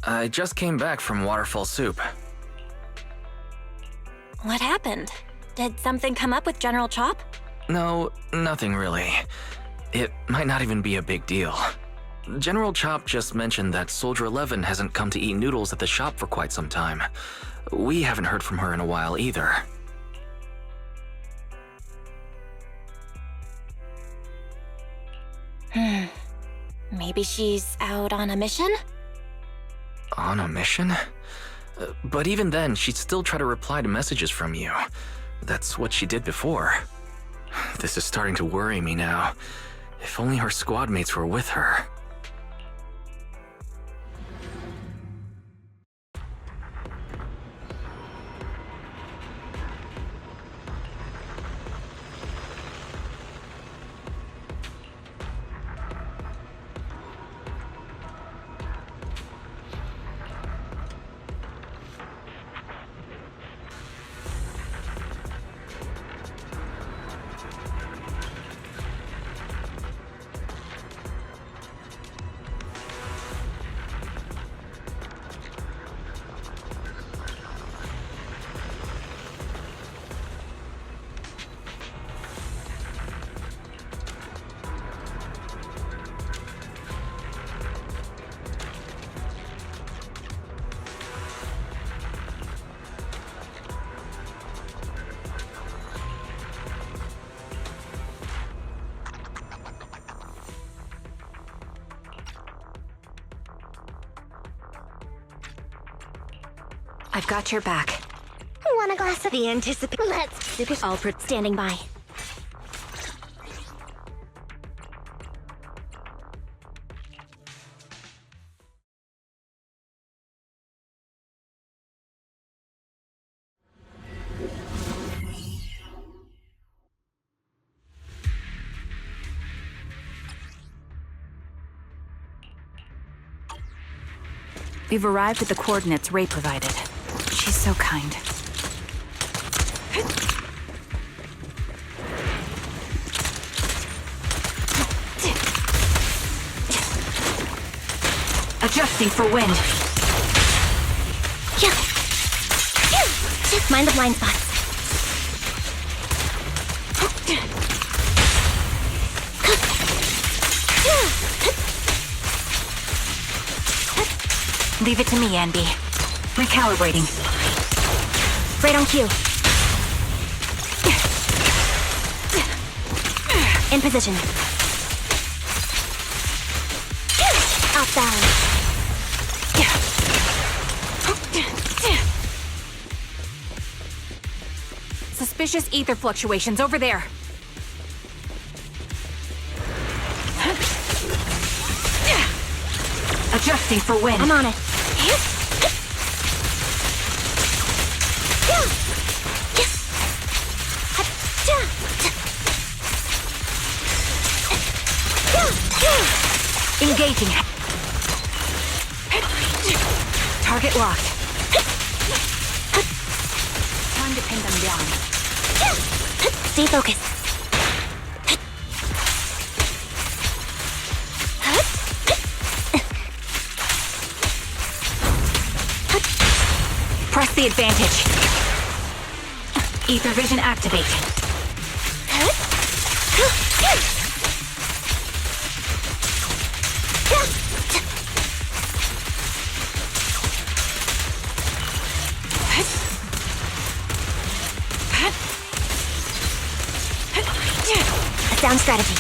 I just came back from Waterfall Soup. What happened? Did something come up with General Chop? No, nothing really. It might not even be a big deal. General Chop just mentioned that Soldier 11 hasn't come to eat noodles at the shop for quite some time. We haven't heard from her in a while either. Maybe she's out on a mission? On a mission? But even then, she'd still try to reply to messages from you. That's what she did before. This is starting to worry me now. If only her squad mates were with her. I've got your back. Want a glass of the anticipation? Let's. Super Alfred standing by. We've arrived at the coordinates Ray provided. She's so kind. Adjusting for wind. Yeah. Just mind the blind spots. Leave it to me, Anby. Recalibrating. Right on cue. In position. Off balance. Suspicious ether fluctuations over there. Adjusting for wind. I'm on it. Engaging. Target locked. Time to pin them down. Stay focused. Press the advantage. Ether vision activate. A sound strategy.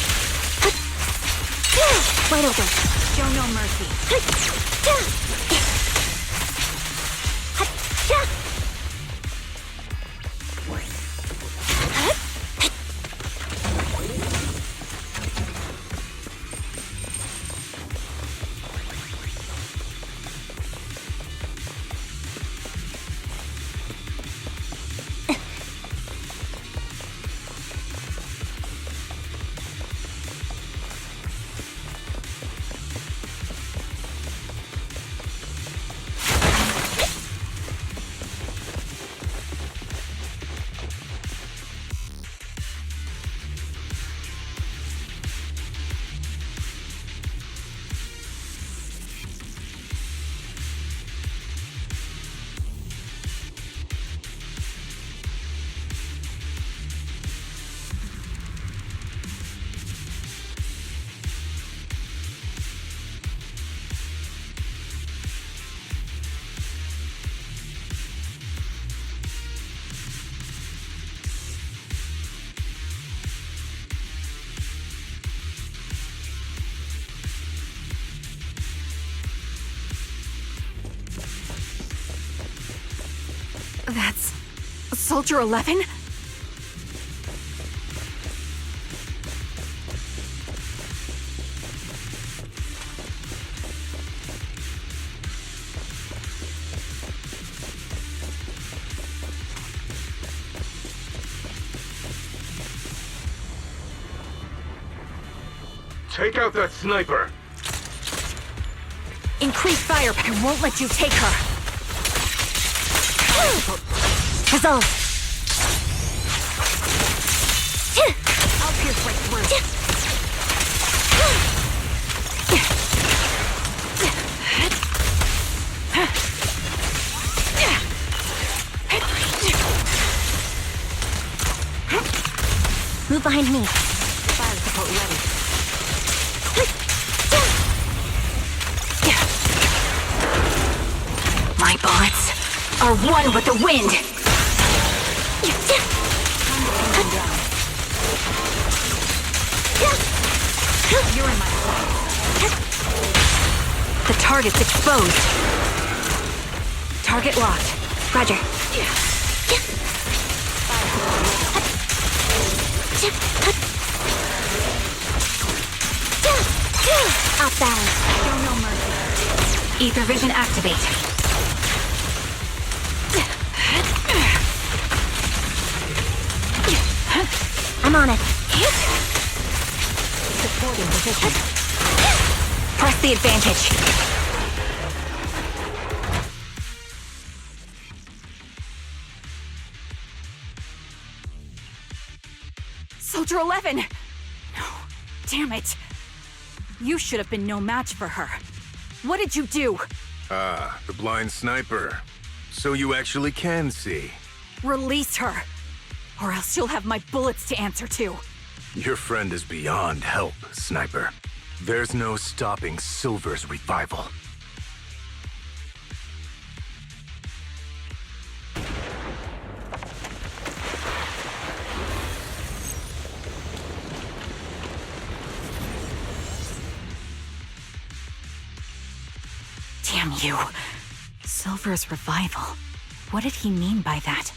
Wide open. Show no mercy. Soldier 11? Take out that sniper! Increase fire. I won't let you take her. Resolve. I'll pierce right through. Move behind me. Fire support ready. My bullets are one with the wind. You're in my sight. The target's exposed. Target locked. Roger. Off balance. Show no mercy. Ether vision activate. I'm on it. Supporting position. Press the advantage. Soldier 11! No, damn it. You should have been no match for her. What did you do? Ah, the blind sniper. So you actually can see. Release her, or else you'll have my bullets to answer to. Your friend is beyond help, Sniper. There's no stopping Silver's revival. Damn you. Silver's revival. What did he mean by that?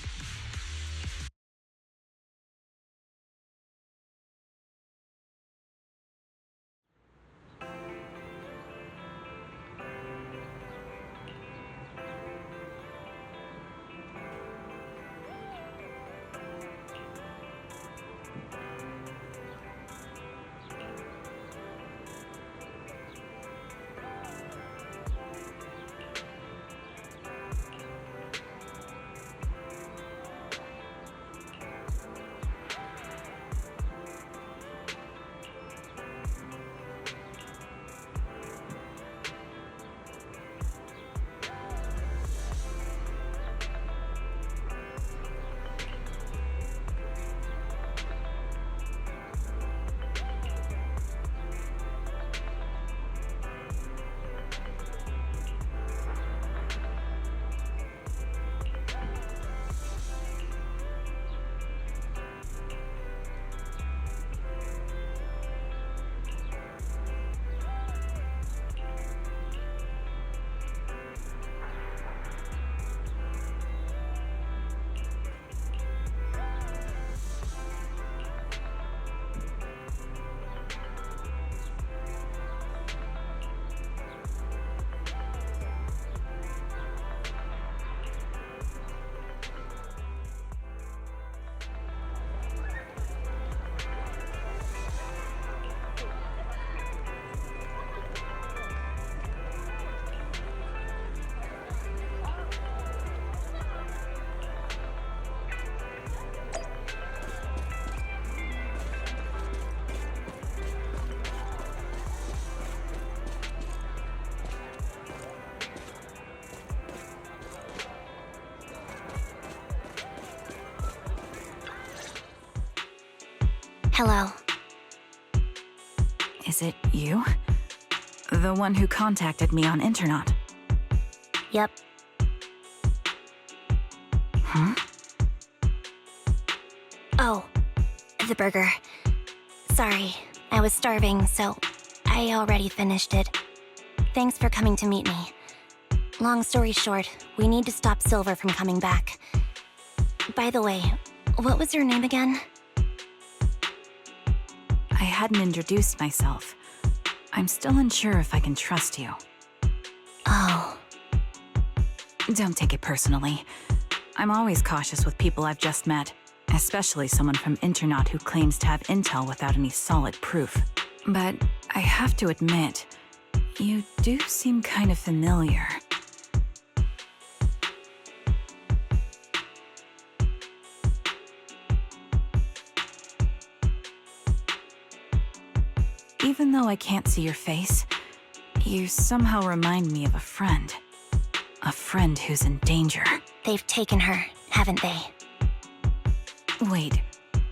Hello. Is it you? The one who contacted me on Internet? Yep. Huh? Oh, the burger. Sorry, I was starving, so I already finished it. Thanks for coming to meet me. Long story short, we need to stop Silver from coming back. By the way, what was your name again? I hadn't introduced myself. I'm still unsure if I can trust you. Oh, Don't take it personally. I'm always cautious with people I've just met, especially someone from Internaut who claims to have intel without any solid proof. But I have to admit, you do seem kind of familiar. Even though I can't see your face, you somehow remind me of a friend. A friend who's in danger. they've taken her, haven't they? Wait,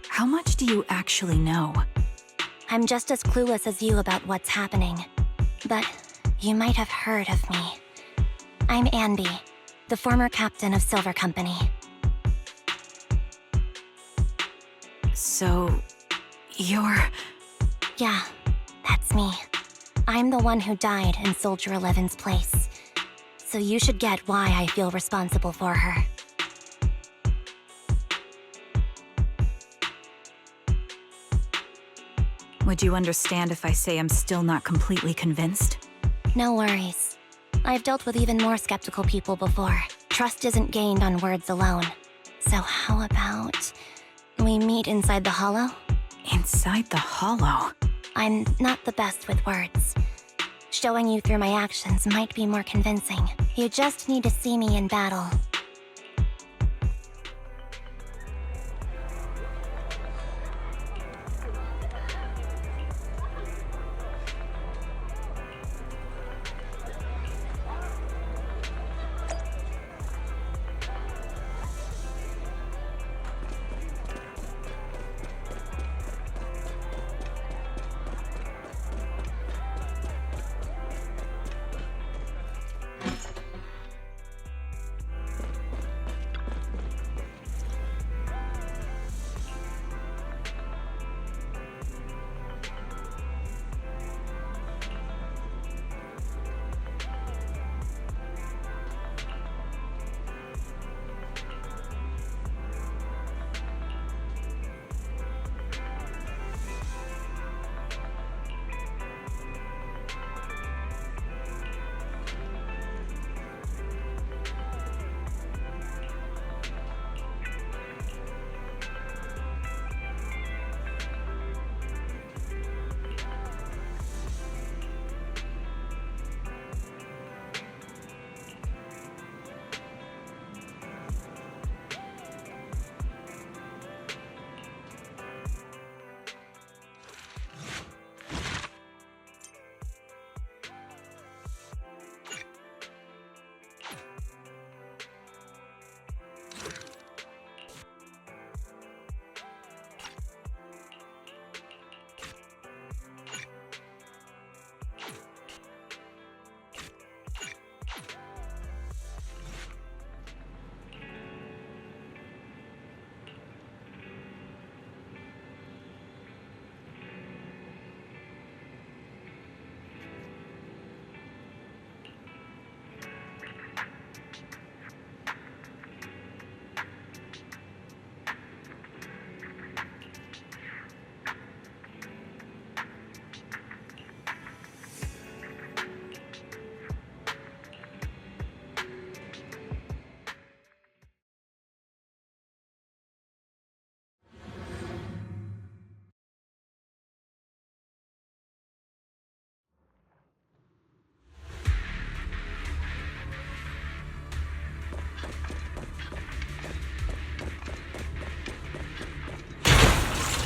how much do you actually know? I'm just as clueless as you about what's happening. But you might have heard of me. I'm Anby, the former captain of Silver Company. So, you're... Yeah, that's me. I'm the one who died in Soldier 11's place. So you should get why I feel responsible for her. Would you understand if I say I'm still not completely convinced? No worries. I've dealt with even more skeptical people before. Trust isn't gained on words alone. So how about we meet inside the Hollow? Inside the Hollow? I'm not the best with words. Showing you through my actions might be more convincing. You just need to see me in battle.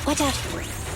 Watch out!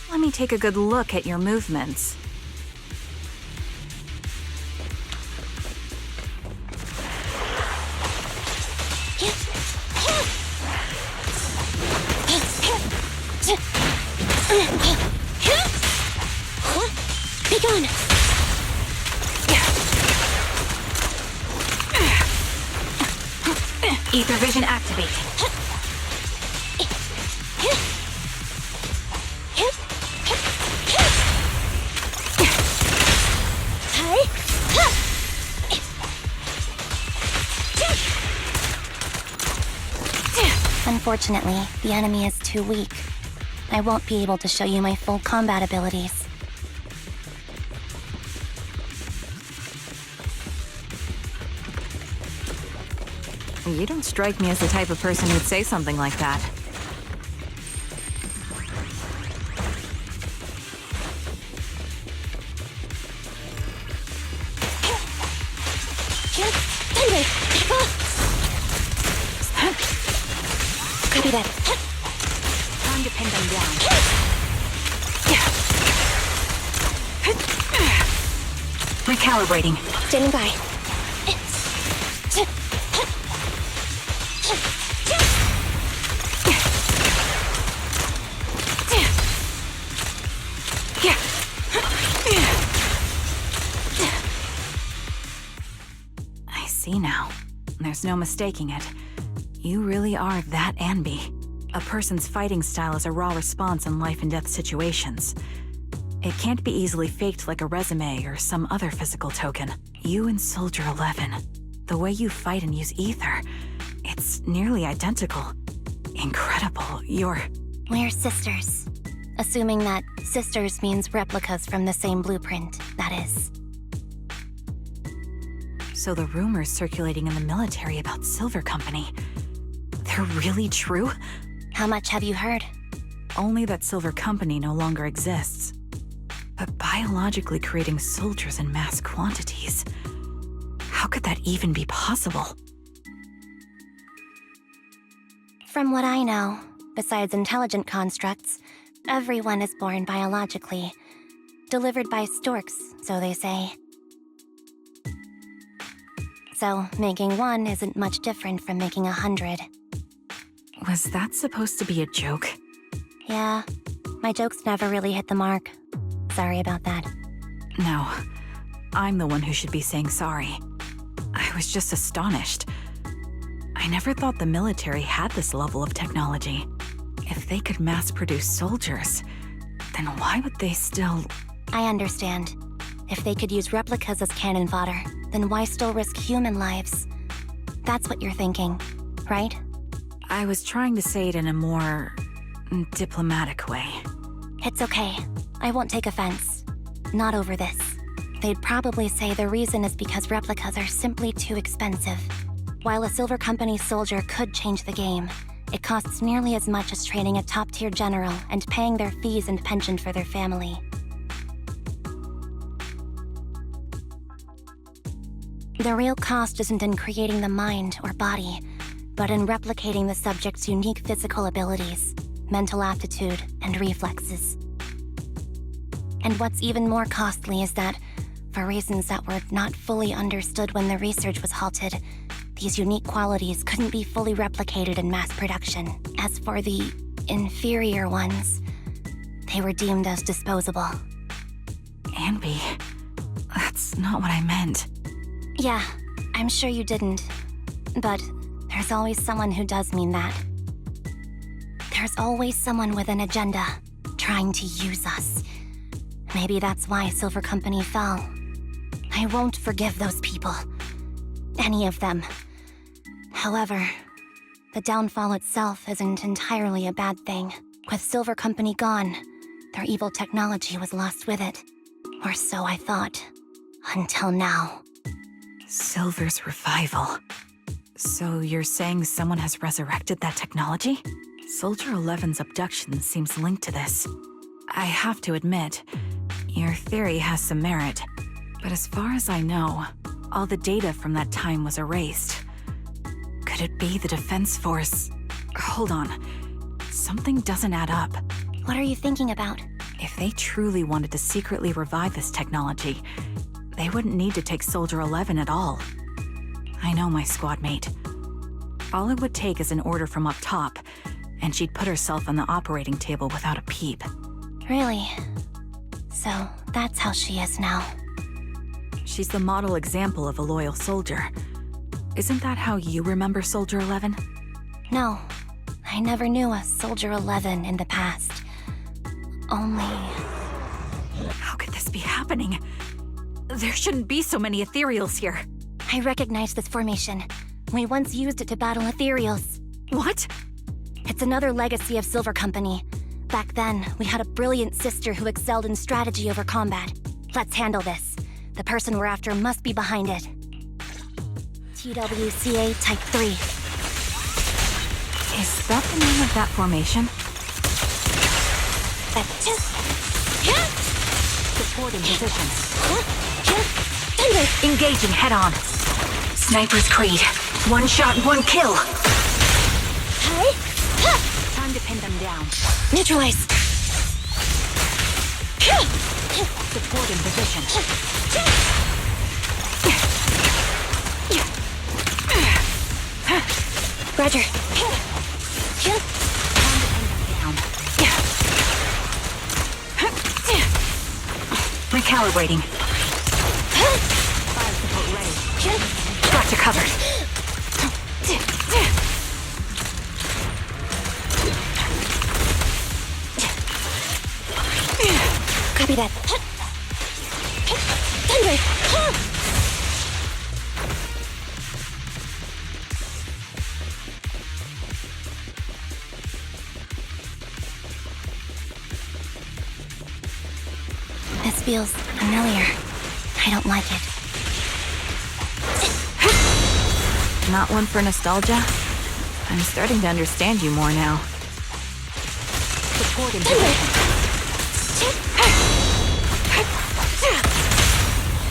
Let me take a good look at your movements. Be gone! Ether vision activate. Unfortunately, the enemy is too weak. I won't be able to show you my full combat abilities. You don't strike me as the type of person who'd say something like that. Copy that. Time to pin them down. Recalibrating. Standing by. I see now. There's no mistaking it. You really are that Anby. A person's fighting style is a raw response in life and death situations. It can't be easily faked like a resume or some other physical token. You and Soldier 11, the way you fight and use ether, it's nearly identical. Incredible. We're sisters. Assuming that sisters means replicas from the same blueprint, that is. So the rumors circulating in the military about Silver Company, they're really true? How much have you heard? Only that Silver Company no longer exists. But biologically creating soldiers in mass quantities, how could that even be possible? From what I know, besides intelligent constructs, everyone is born biologically. Delivered by storks, so they say. So, making one isn't much different from making 100. Was that supposed to be a joke? Yeah, my jokes never really hit the mark. Sorry about that. No, I'm the one who should be saying sorry. I was just astonished. I never thought the military had this level of technology. If they could mass-produce soldiers, then why would they still... I understand. If they could use replicas as cannon fodder, then why still risk human lives? That's what you're thinking, right? I was trying to say it in a more... diplomatic way. It's okay. I won't take offense. Not over this. They'd probably say the reason is because replicas are simply too expensive. While a Silver Company soldier could change the game, it costs nearly as much as training a top-tier general and paying their fees and pension for their family. The real cost isn't in creating the mind or body, but in replicating the subject's unique physical abilities, mental aptitude, and reflexes. And what's even more costly is that, for reasons that were not fully understood when the research was halted, these unique qualities couldn't be fully replicated in mass production. As for the inferior ones, they were deemed as disposable. Anby, that's not what I meant. Yeah, I'm sure you didn't. But there's always someone who does mean that. There's always someone with an agenda, trying to use us. Maybe that's why Silver Company fell. I won't forgive those people. Any of them. However, the downfall itself isn't entirely a bad thing. With Silver Company gone, their evil technology was lost with it. Or so I thought. Until now. Silver's revival. So you're saying someone has resurrected that technology? Soldier 11's abduction seems linked to this. I have to admit, your theory has some merit. But as far as I know, all the data from that time was erased. Could it be the Defense Force? Hold on. Something doesn't add up. What are you thinking about? If they truly wanted to secretly revive this technology, they wouldn't need to take Soldier 11 at all. I know my squad mate. All it would take is an order from up top, and she'd put herself on the operating table without a peep. Really? So that's how she is now. She's the model example of a loyal soldier. Isn't that how you remember Soldier 11? No, I never knew a Soldier 11 in the past. Only... How could this be happening? There shouldn't be so many ethereals here. I recognize this formation. We once used it to battle ethereals. What? It's another legacy of Silver Company. Back then, we had a brilliant sister who excelled in strategy over combat. Let's handle this. The person we're after must be behind it. TWCA Type 3. Is that the name of that formation? Supporting position. Engaging head-on. Sniper's Creed. One shot, one kill. Time to pin them down. Neutralize. Supporting position. Roger. Time to pin them down. Recalibrating. Fire support ready. Got you covered. Copy that. Thunder! This feels familiar. I don't like it. Not one for nostalgia? I'm starting to understand you more now. Supporting position.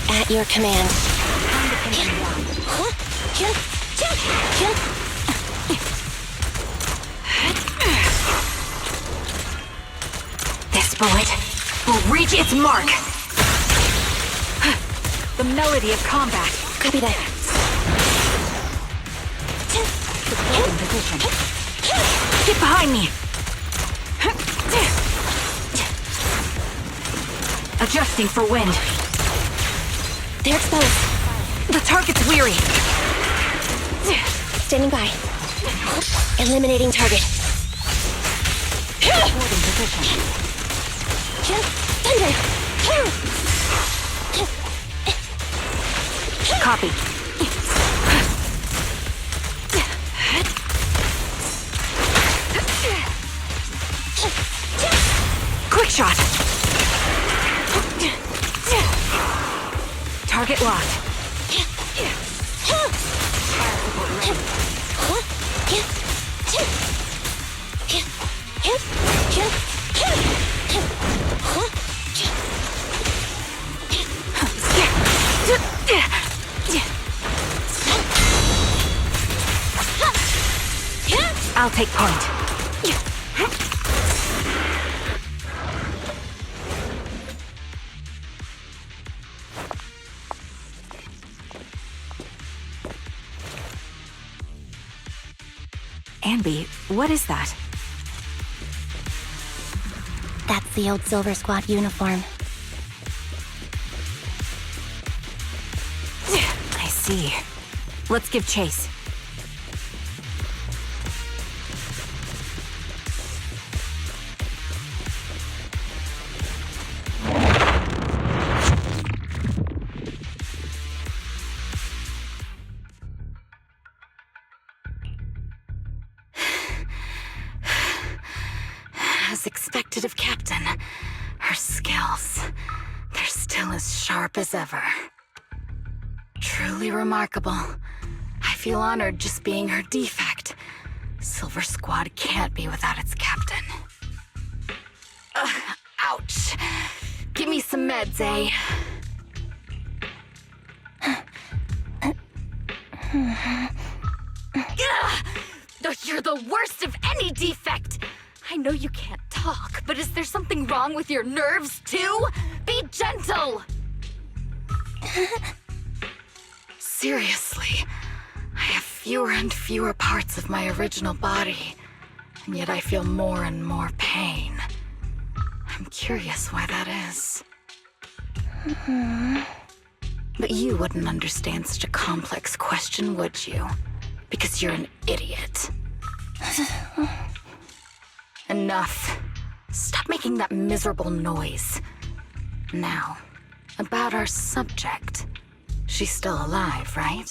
At your command. This bullet will reach its mark. The melody of combat. Copy that. Supporting position. Get behind me. Adjusting for wind. They're exposed. The target's weary. Standing by. Eliminating target. Supporting position. Thunder! Copy. Quick shot. Target locked. I'll take point. Anby, what is that? That's the old Silver Squad uniform. I see. Let's give chase. As expected of Captain, her skills, they're still as sharp as ever. Truly remarkable. I feel honored just being her defect. Silver Squad can't be without its captain. Ouch. Give me some meds, eh? You're the worst of any defect! I know you can't talk. talk, but is there something wrong with your nerves, too? Be gentle! Seriously, I have fewer and fewer parts of my original body, and yet I feel more and more pain. I'm curious why that is. But you wouldn't understand such a complex question, would you? Because you're an idiot. Enough. Stop making that miserable noise. Now, about our subject. She's still alive, right?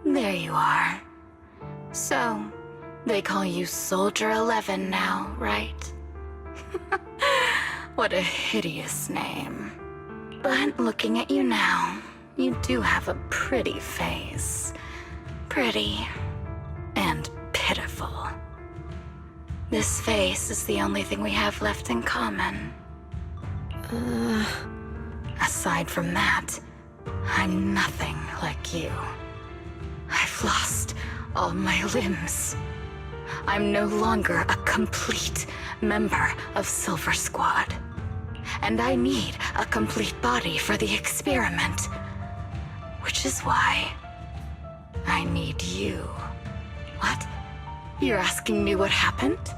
There you are. So, they call you Soldier 11 now, right? What a hideous name. But looking at you now, you do have a pretty face. Pretty and pitiful. This face is the only thing we have left in common. Aside from that, I'm nothing like you. I've lost all my limbs. I'm no longer a complete member of Silver Squad. And I need a complete body for the experiment. Which is why I need you. What? You're asking me what happened?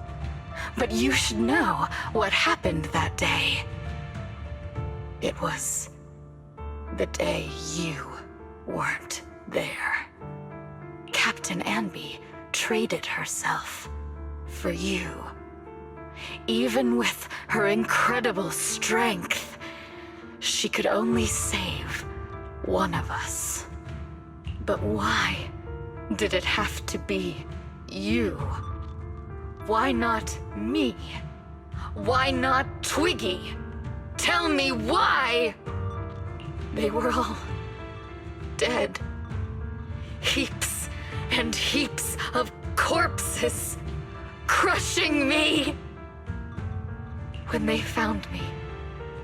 But you should know what happened that day. It was the day you weren't there. Captain Anby traded herself for you. Even with her incredible strength, she could only save one of us. But why did it have to be you? Why not me? Why not Twiggy? Tell me why! They were all dead. Heaps and heaps of corpses crushing me. When they found me,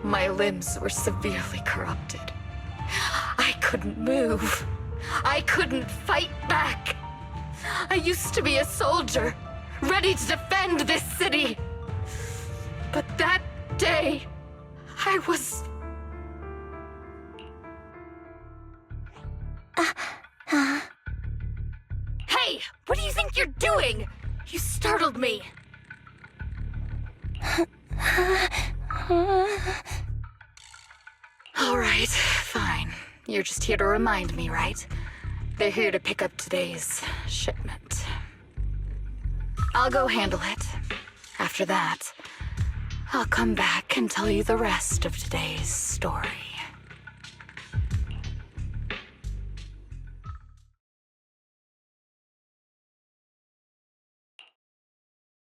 my limbs were severely corrupted. I couldn't move. I couldn't fight back. I used to be a soldier, ready to defend this city. But that day, I was... Hey, what do you think you're doing? You startled me. All right, fine. You're just here to remind me, right? They're here to pick up today's shipment. I'll go handle it. After that, I'll come back and tell you the rest of today's story.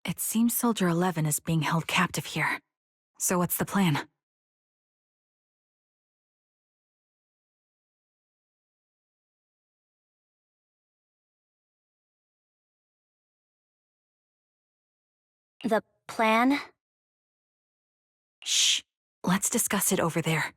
It seems Soldier 11 is being held captive here. So what's the plan? The plan? Shh. Let's discuss it over there.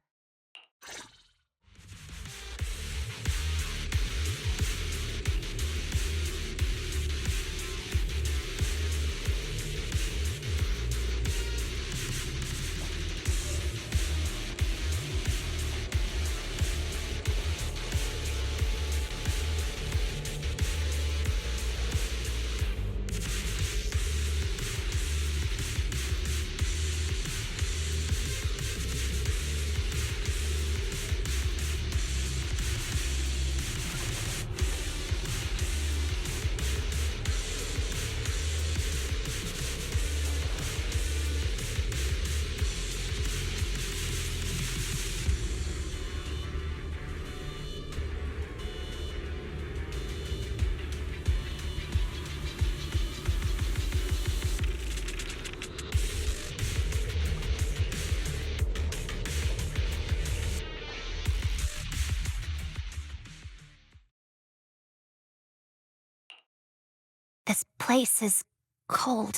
This place is cold.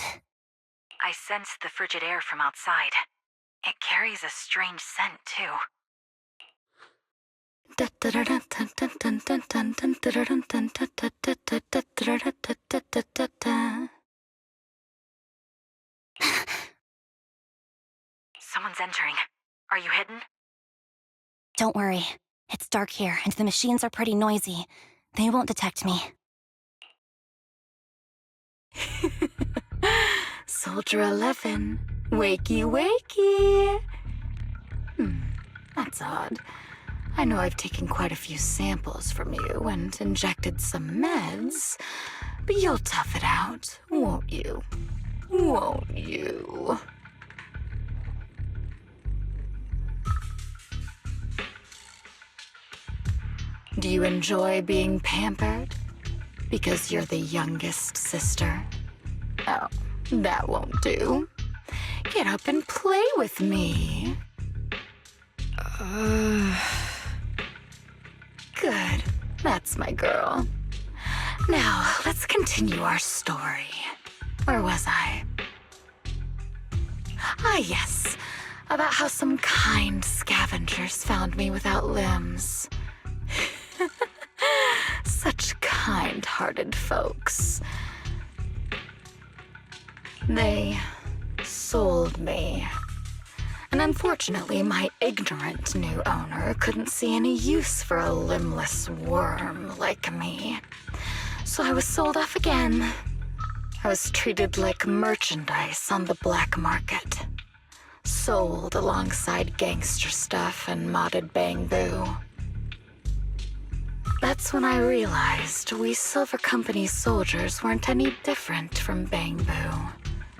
I sensed the frigid air from outside. It carries a strange scent, too. Someone's entering. Are you hidden? Don't worry. It's dark here, and the machines are pretty noisy. They won't detect me. Soldier 11, wakey wakey. That's odd. I know I've taken quite a few samples from you and injected some meds, but you'll tough it out, won't you? Won't you? Do you enjoy being pampered? Because you're the youngest sister? Oh, that won't do. Get up and play with me. Good. That's my girl. Now, let's continue our story. Where was I? Ah, yes. About how some kind scavengers found me without limbs. Such kind-hearted folks. They sold me. And unfortunately, my ignorant new owner couldn't see any use for a limbless worm like me. So I was sold off again. I was treated like merchandise on the black market. Sold alongside gangster stuff and modded bamboo. That's when I realized we Silver Company soldiers weren't any different from bamboo.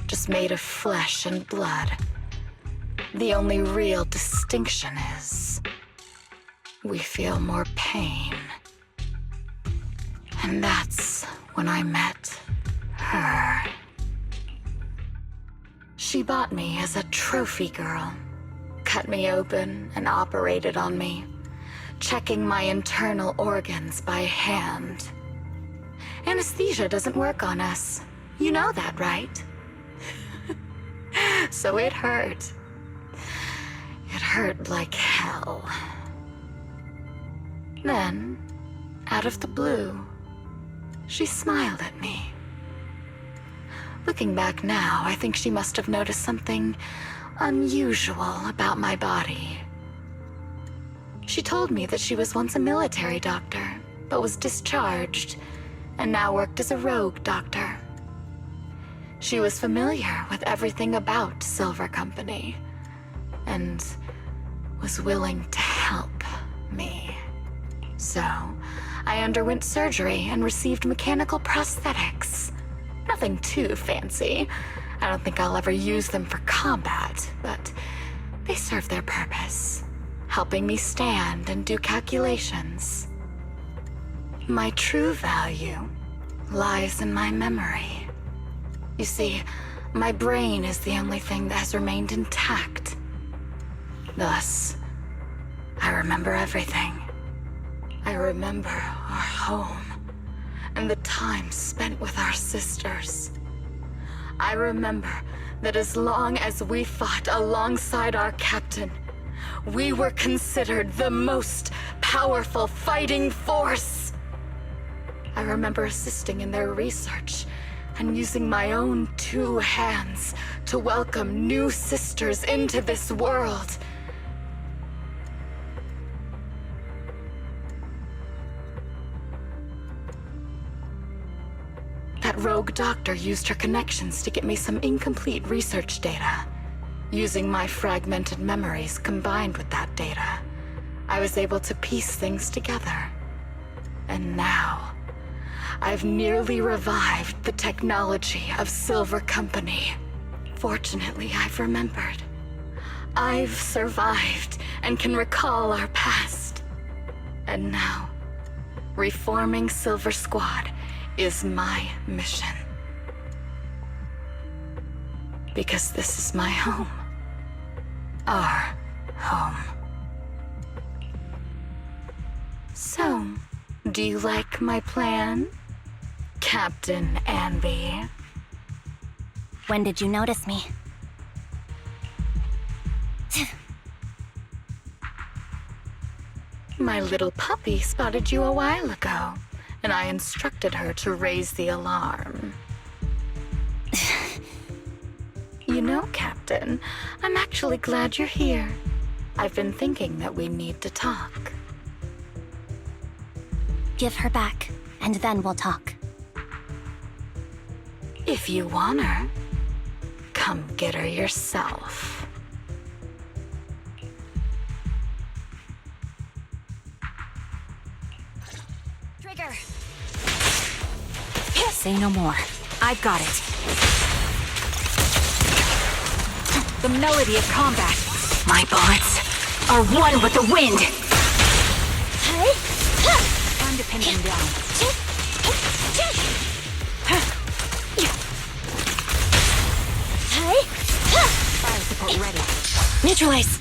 Just made of flesh and blood. The only real distinction is we feel more pain. And that's when I met her. She bought me as a trophy girl, cut me open and operated on me, checking my internal organs by hand. Anesthesia doesn't work on us. You know that, right? So it hurt. It hurt like hell. Then, out of the blue, she smiled at me. Looking back now, I think she must have noticed something unusual about my body. She told me that she was once a military doctor, but was discharged, and now worked as a rogue doctor. She was familiar with everything about Silver Company, and was willing to help me. So, I underwent surgery and received mechanical prosthetics. Nothing too fancy. I don't think I'll ever use them for combat, but they serve their purpose, helping me stand and do calculations. My true value lies in my memory. You see, my brain is the only thing that has remained intact. Thus, I remember everything. I remember our home and the time spent with our sisters. I remember that as long as we fought alongside our captain, we were considered the most powerful fighting force. I remember assisting in their research and using my own 2 hands to welcome new sisters into this world. That rogue doctor used her connections to get me some incomplete research data. Using my fragmented memories combined with that data, I was able to piece things together. And now, I've nearly revived the technology of Silver Company. Fortunately, I've remembered. I've survived and can recall our past. And now, reforming Silver Squad is my mission. Because this is my home. Our home. So, do you like my plan, Captain Anby? When did you notice me? My little puppy spotted you a while ago, and I instructed her to raise the alarm. You know, Captain, I'm actually glad you're here. I've been thinking that we need to talk. Give her back, and then we'll talk. If you want her, come get her yourself. Trigger! Say no more. I've got it. The melody of combat. My bullets are one with the wind. Time to pin them down. Fire support ready. Neutralize!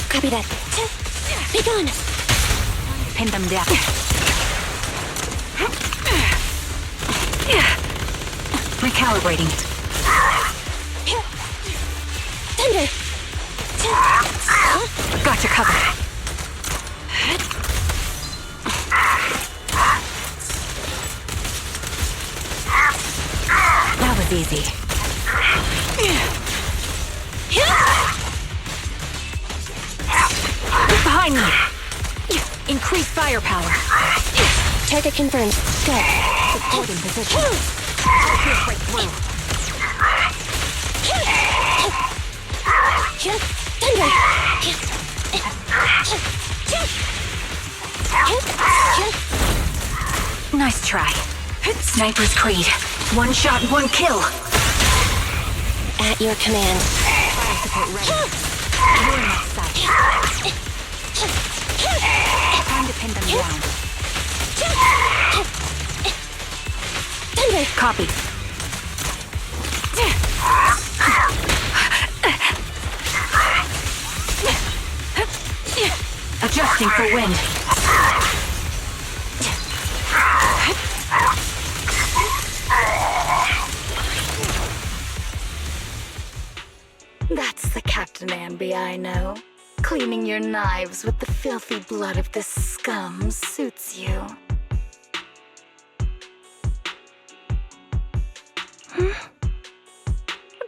Copy that. Be gone! Pin them down. Recalibrating. Thunder! Got you covered. That was easy. Behind me! Increase firepower. Target confirmed. Go. Hold in position. I'll pierce right through. Thunder! Nice try. Sniper's Creed. One shot, one kill. At your command. Fire support ready. You're in my sight. Time to pin them down. Thunder! Copy. Adjusting for wind. That's the Captain Anby I know. Cleaning your knives with the filthy blood of this scum suits you.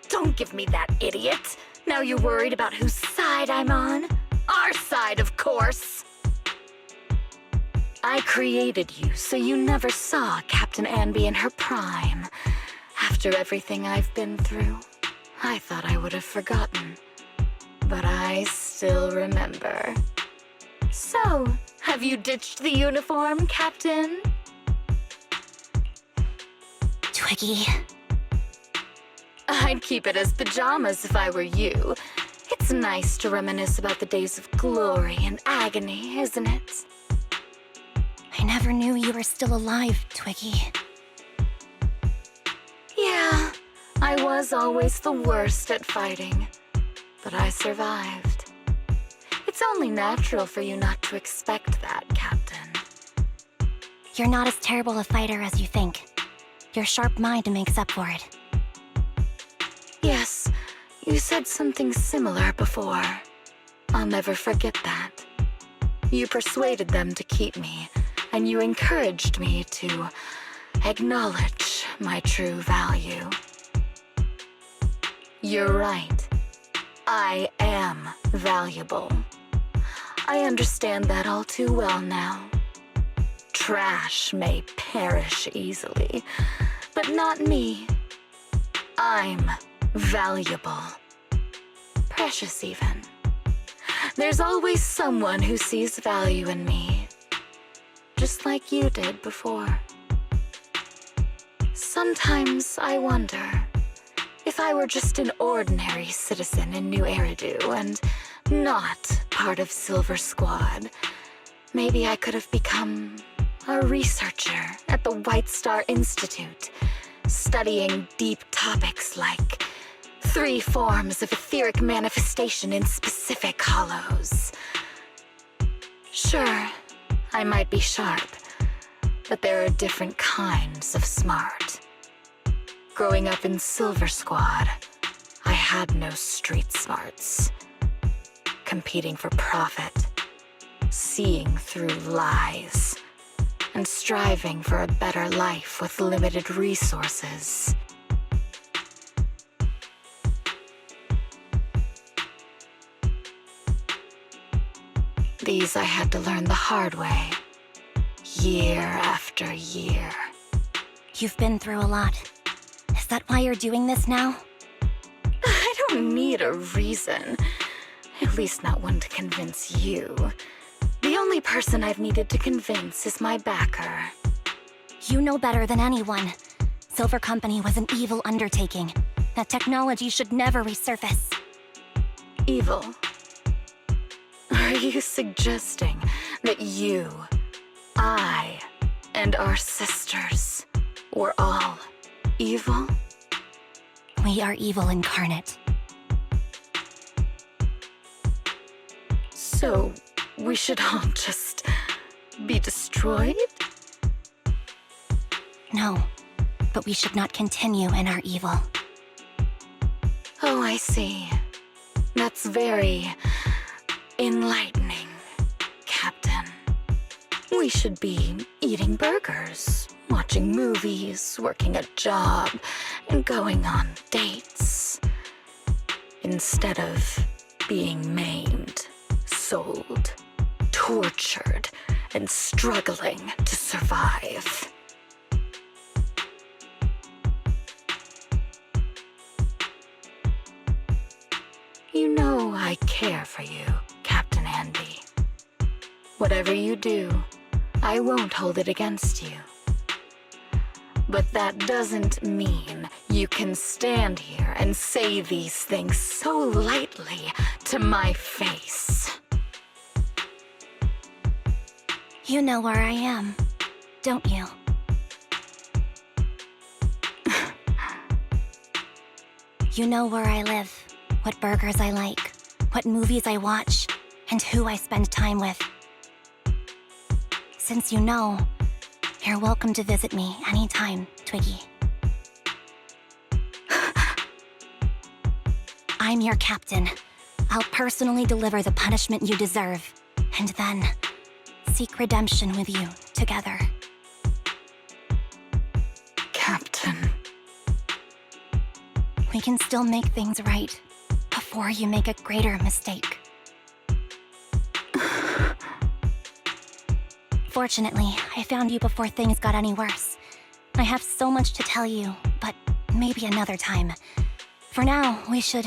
Don't give me that, idiot. Now you're worried about whose side I'm on? Our side, of course. I created you so you never saw Captain Anby in her prime. After everything I've been through, I thought I would have forgotten. But I still remember. So, have you ditched the uniform, Captain? Twiggy. I'd keep it as pajamas if I were you. It's nice to reminisce about the days of glory and agony, isn't it? I never knew you were still alive, Twiggy. Yeah, I was always the worst at fighting. But I survived. It's only natural for you not to expect that, Captain. You're not as terrible a fighter as you think. Your sharp mind makes up for it. Yes, you said something similar before. I'll never forget that. You persuaded them to keep me, and you encouraged me to acknowledge my true value. You're right. I am valuable. I understand that all too well now. Trash may perish easily, but not me. I'm valuable. Precious even. There's always someone who sees value in me, just like you did before. Sometimes I wonder if I were just an ordinary citizen in New Eridu and not part of Silver Squad, maybe I could have become a researcher at the White Star Institute, studying deep topics like 3 forms of etheric manifestation in specific hollows. Sure, I might be sharp, but there are different kinds of smart. Growing up in Silver Squad, I had no street smarts. Competing for profit, seeing through lies, and striving for a better life with limited resources. These I had to learn the hard way, year after year. You've been through a lot. Is that why you're doing this now? I don't need a reason. At least not one to convince you. The only person I've needed to convince is my backer. You know better than anyone. Silver Company was an evil undertaking. That technology should never resurface. Evil? Are you suggesting that you, I, and our sisters were all evil? We are evil incarnate. So, we should all just be destroyed? No, but we should not continue in our evil. Oh, I see. That's very enlightening, Captain. We should be eating burgers, watching movies, working a job, and going on dates. Instead of being maimed, sold, tortured, and struggling to survive. You know I care for you, Captain Anby. Whatever you do, I won't hold it against you. But that doesn't mean you can stand here and say these things so lightly to my face. You know where I am, don't you? You know where I live, what burgers I like, what movies I watch, and who I spend time with. Since you know, you're welcome to visit me anytime, Twiggy. I'm your captain. I'll personally deliver the punishment you deserve, and then seek redemption with you together. Captain. We can still make things right before you make a greater mistake. Fortunately, I found you before things got any worse. I have so much to tell you, but maybe another time. For now, we should...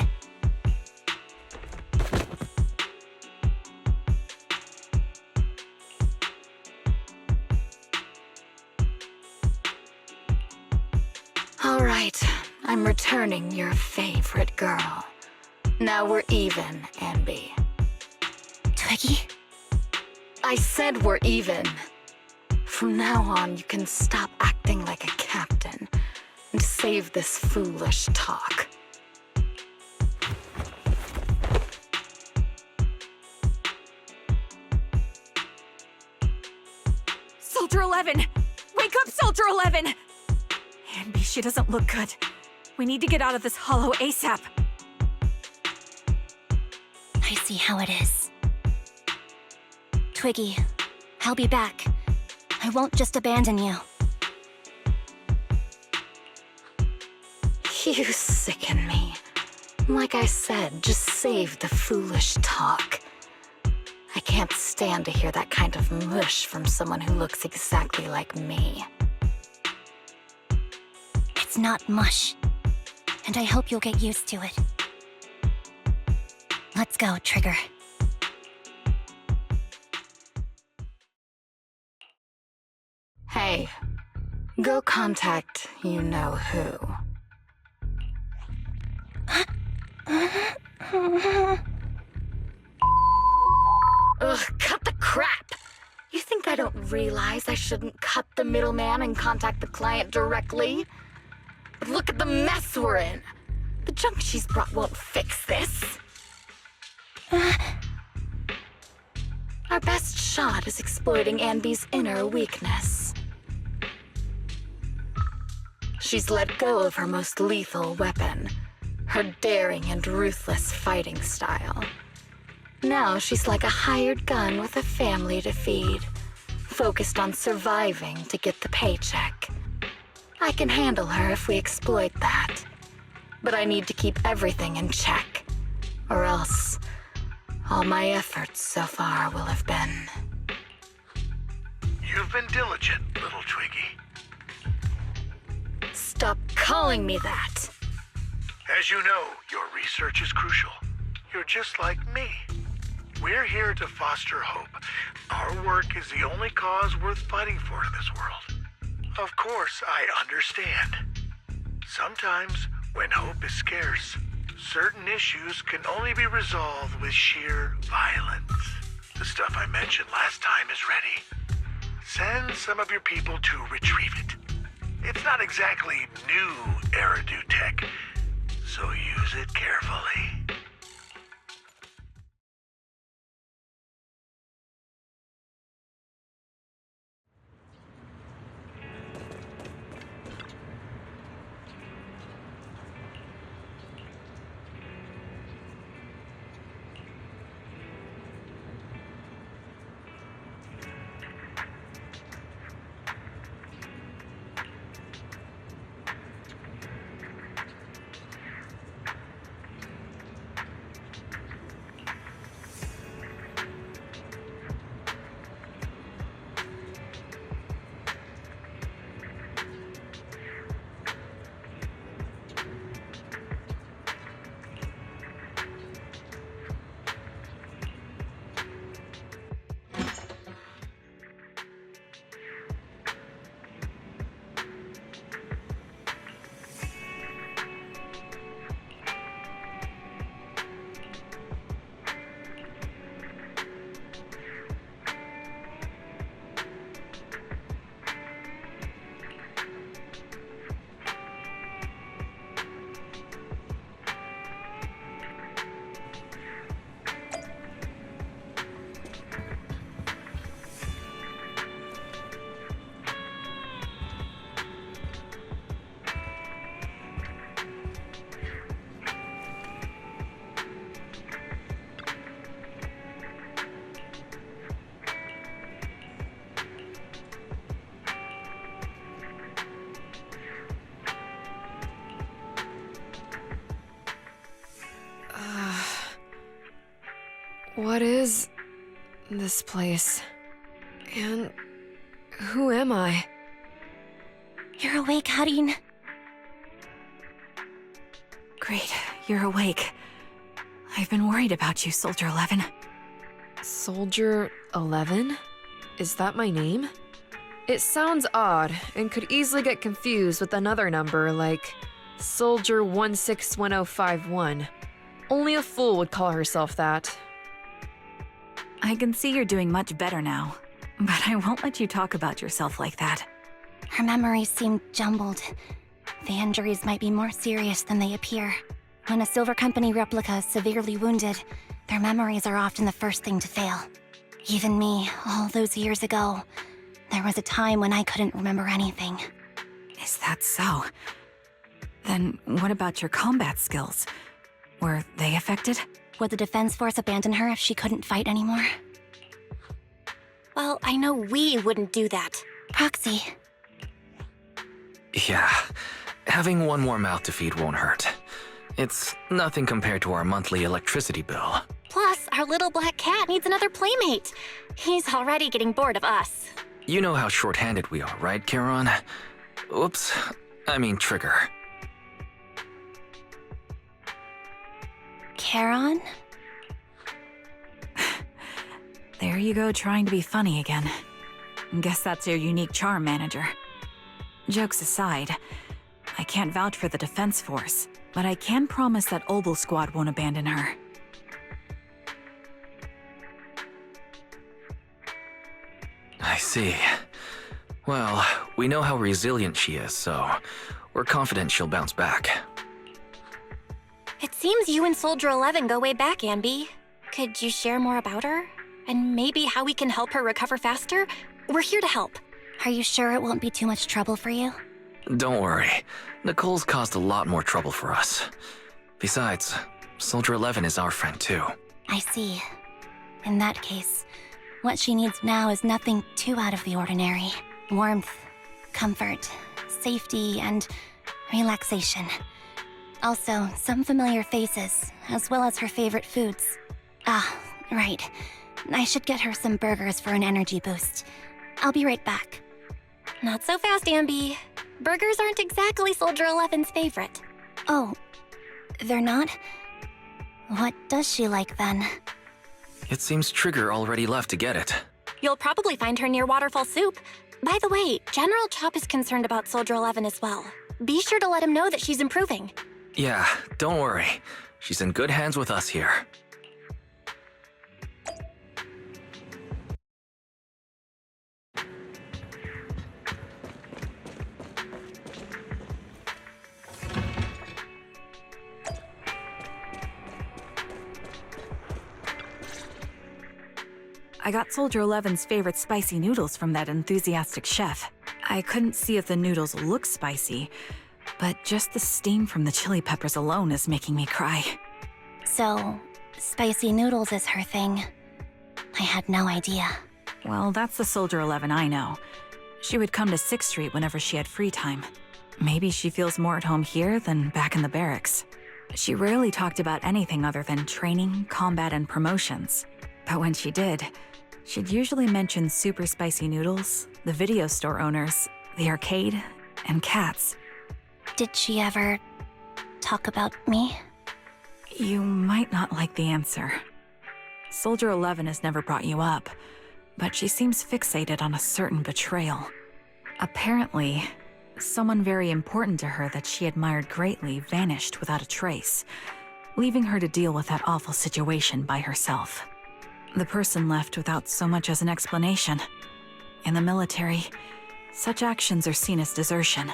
All right, I'm returning your favorite girl. Now we're even, Anby. Twiggy? I said we're even. From now on, you can stop acting like a captain and save this foolish talk. Soldier 11! Wake up, Soldier 11! Anby, she doesn't look good. We need to get out of this hollow ASAP. I see how it is. Twiggy, I'll be back. I won't just abandon you. You sicken me. Like I said, just save the foolish talk. I can't stand to hear that kind of mush from someone who looks exactly like me. It's not mush. And I hope you'll get used to it. Let's go, Trigger. Hey, go contact you-know-who. Ugh, cut the crap! You think I don't realize I shouldn't cut the middleman and contact the client directly? But look at the mess we're in! The junk she's brought won't fix this. Our best shot is exploiting Anby's inner weakness. She's let go of her most lethal weapon, her daring and ruthless fighting style. Now she's like a hired gun with a family to feed, focused on surviving to get the paycheck. I can handle her if we exploit that. But I need to keep everything in check, or else all my efforts so far will have been... You've been diligent, little Twiggy. Stop calling me that! As you know, your research is crucial. You're just like me. We're here to foster hope. Our work is the only cause worth fighting for in this world. Of course, I understand. Sometimes, when hope is scarce, certain issues can only be resolved with sheer violence. The stuff I mentioned last time is ready. Send some of your people to retrieve it. It's not exactly new Eridu tech, so use it carefully. What is this place? And who am I? You're awake, Harin. Great, you're awake. I've been worried about you, Soldier 11. Soldier 11? Is that my name? It sounds odd and could easily get confused with another number like Soldier 161051. Only a fool would call herself that. I can see you're doing much better now, but I won't let you talk about yourself like that. Her memories seem jumbled. The injuries might be more serious than they appear. When a Silver Company replica is severely wounded, their memories are often the first thing to fail. Even me, all those years ago, there was a time when I couldn't remember anything. Is that so? Then what about your combat skills? Were they affected? Would the Defense Force abandon her if she couldn't fight anymore? Well, I know we wouldn't do that. Proxy, Yeah, having one more mouth to feed won't hurt. It's nothing compared to our monthly electricity bill. Plus, our little black cat needs another playmate. He's already getting bored of us. You know how short-handed we are, right, Charon? Oops, I mean Trigger. Charon? There you go, trying to be funny again. Guess that's your unique charm, Manager. Jokes aside, I can't vouch for the Defense Force, but I can promise that Obel Squad won't abandon her. I see. Well, we know how resilient she is, so we're confident she'll bounce back. It seems you and Soldier 11 go way back, Anby. Could you share more about her? And maybe how we can help her recover faster? We're here to help. Are you sure it won't be too much trouble for you? Don't worry. Nicole's caused a lot more trouble for us. Besides, Soldier 11 is our friend too. I see. In that case, what she needs now is nothing too out of the ordinary. Warmth, comfort, safety, and relaxation. Also, some familiar faces, as well as her favorite foods. Ah, right. I should get her some burgers for an energy boost. I'll be right back. Not so fast, Anby. Burgers aren't exactly Soldier 11's favorite. Oh, they're not? What does she like then? It seems Trigger already left to get it. You'll probably find her near Waterfall Soup. By the way, General Chop is concerned about Soldier 11 as well. Be sure to let him know that she's improving. Yeah, don't worry. She's in good hands with us here. I got Soldier 11's favorite spicy noodles from that enthusiastic chef. I couldn't see if the noodles look spicy, but just the steam from the chili peppers alone is making me cry. So, spicy noodles is her thing. I had no idea. Well, that's the Soldier 11 I know. She would come to 6th Street whenever she had free time. Maybe she feels more at home here than back in the barracks. She rarely talked about anything other than training, combat, and promotions. But when she did, she'd usually mention super spicy noodles, the video store owners, the arcade, and cats. Did she ever talk about me? You might not like the answer. Soldier 11 has never brought you up, but she seems fixated on a certain betrayal. Apparently, someone very important to her that she admired greatly vanished without a trace, leaving her to deal with that awful situation by herself. The person left without so much as an explanation. In the military, such actions are seen as desertion.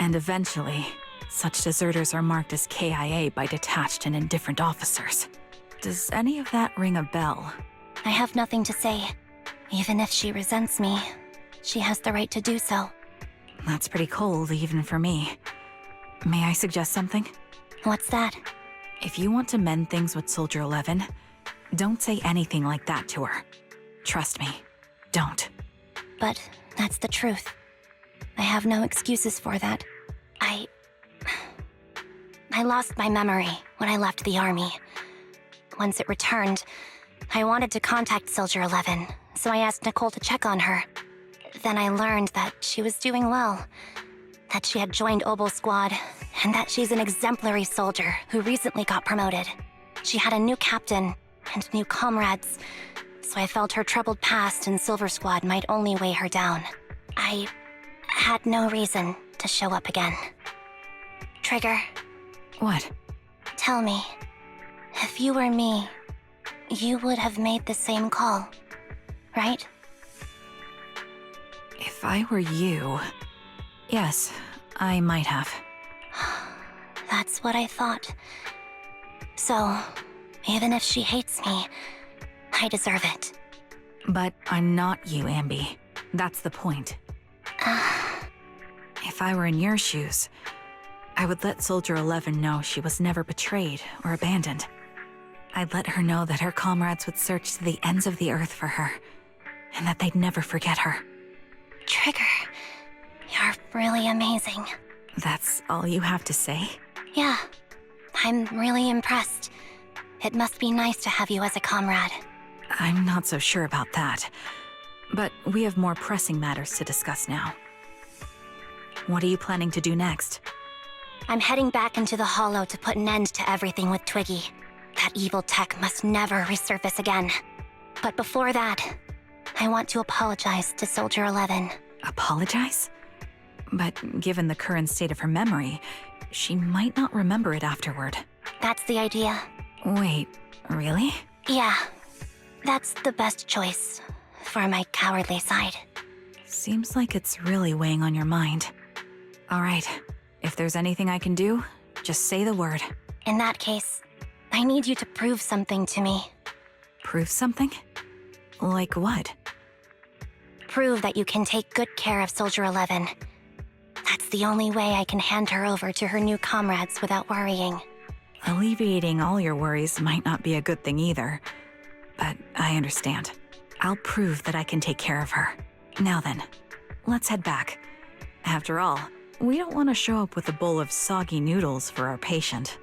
And eventually, such deserters are marked as KIA by detached and indifferent officers. Does any of that ring a bell? I have nothing to say. Even if she resents me, she has the right to do so. That's pretty cold, even for me. May I suggest something? What's that? If you want to mend things with Soldier 11, don't say anything like that to her. Trust me, don't. But that's the truth. I have no excuses for that. I lost my memory when I left the army. Once it returned, I wanted to contact Soldier 11, so I asked Nicole to check on her. Then I learned that she was doing well, that she had joined Obel Squad, and that she's an exemplary soldier who recently got promoted. She had a new captain and new comrades, so I felt her troubled past in Silver Squad might only weigh her down. I had no reason to show up again. Trigger, What? tell me, if you were me, you would have made the same call, right? If I were you... Yes, I might have. That's what I thought. So, even if she hates me, I deserve it. But I'm not you, Anby. That's the point. If I were in your shoes, I would let Soldier 11 know she was never betrayed or abandoned. I'd let her know that her comrades would search to the ends of the earth for her, and that they'd never forget her. Trigger, you're really amazing. That's all you have to say? Yeah, I'm really impressed. It must be nice to have you as a comrade. I'm not so sure about that. But we have more pressing matters to discuss now. What are you planning to do next? I'm heading back into the Hollow to put an end to everything with Twiggy. That evil tech must never resurface again. But before that, I want to apologize to Soldier 11. Apologize? But given the current state of her memory, she might not remember it afterward. That's the idea. Wait, really? Yeah, that's the best choice for my cowardly side. Seems like it's really weighing on your mind. All right, if there's anything I can do, just say the word. In that case, I need you to prove something to me. Prove something? Like what? Prove that you can take good care of Soldier 11. That's the only way I can hand her over to her new comrades without worrying. Alleviating all your worries might not be a good thing either. But I understand. I'll prove that I can take care of her. Now then, let's head back. After all, we don't want to show up with a bowl of soggy noodles for our patient.